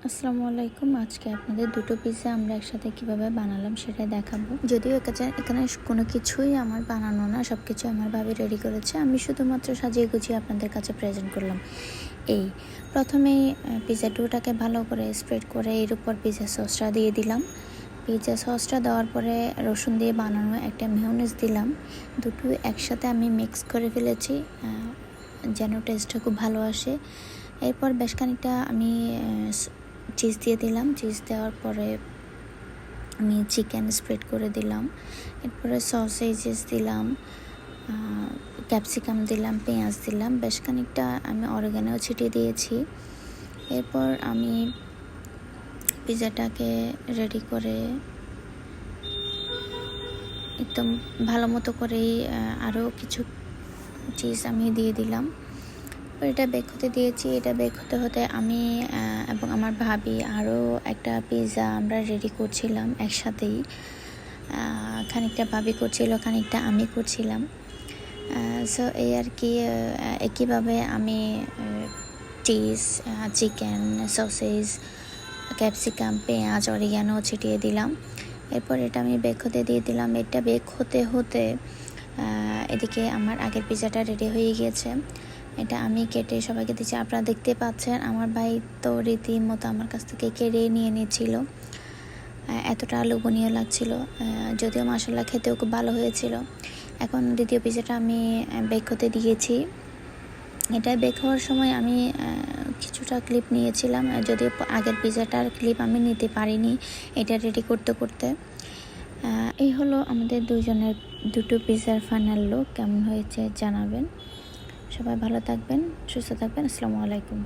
আসসালামু আলাইকুম। আজকে আপনাদের দুটো পিৎজা আমরা একসাথে কিভাবে বানালাম সেটা দেখাবো। যদিও এখানে কোনো কিছুই আমার বানানো না, সব কিছু আমার ভাবি রেডি করেছে। আমি শুধুমাত্র সাজিয়ে গুছিয়ে আপনাদের কাছে প্রেজেন্ট করলাম। প্রথমেই পিৎজা ডোটাকে ভালো করে স্প্রেড করে এর উপর পিৎজা সসটা দিয়ে দিলাম। পিৎজা সসটা দেওয়ার পরে রসুন দিয়ে বানানো একটা মেয়োনিজ দিলাম। দুটো একসাথে আমি মিক্স করে ফেলেছি যেন টেস্টটা খুব ভালো আসে। এরপর বেশ খানিকটা আমি চিজ দিয়ে দিলাম। চিজ দেওয়ার পরে আমি চিকেন স্প্রেড করে দিলাম। এরপরে সসেজেস দিলাম, ক্যাপসিকাম দিলাম, পেঁয়াজ দিলাম, বেশ খানিকটা আমি অরিগানো ছিটিয়ে দিয়েছি। এরপর আমি পিৎজাটাকে রেডি করে একদম ভালো মতো করেই আরও কিছু চিজ আমি দিয়ে দিলাম। এটা বেক হতে দিয়েছি। এটা বেক হতে হতে আমি এবং আমার ভাবি আরও একটা পিৎজা আমরা রেডি করছিলাম একসাথেই। খানিকটা ভাবি করছিল, খানিকটা আমি করছিলাম। সো এই আর কি, একইভাবে আমি চিজ, চিকেন, সসেজ, ক্যাপসিকাম, পেঁয়াজ, অরিগানো ছিটিয়ে দিলাম। এরপর এটা আমি বেক হতে দিয়ে দিলাম। এটা বেক হতে হতে এদিকে আমার আগের পিৎজাটা রেডি হয়ে গিয়েছে। এটা আমি কেটে সবাইকে দিচ্ছি। আপনারা দেখতে পাচ্ছেন আমার ভাই তো রীতিমতো আমার কাছ থেকে কেড়ে নিয়ে নিয়েছিল। এতটা লোভনীয় লাগছিল, যদিও মাশাআল্লাহ খেতেও খুব ভালো হয়েছিল। এখন দ্বিতীয় পিৎজাটা আমি বেক হতে দিয়েছি। এটা বেক হওয়ার সময় আমি কিছুটা ক্লিপ নিয়েছিলাম, যদিও আগের পিৎজাটার ক্লিপ আমি নিতে পারিনি এটা রেডি করতে করতে। এই হলো আমাদের দুজনের দুটো পিৎজার ফাইনাল লুক। কেমন হয়েছে জানাবেন। সবাই ভালো থাকবেন, সুস্থ থাকবেন। আসসালামু আলাইকুম।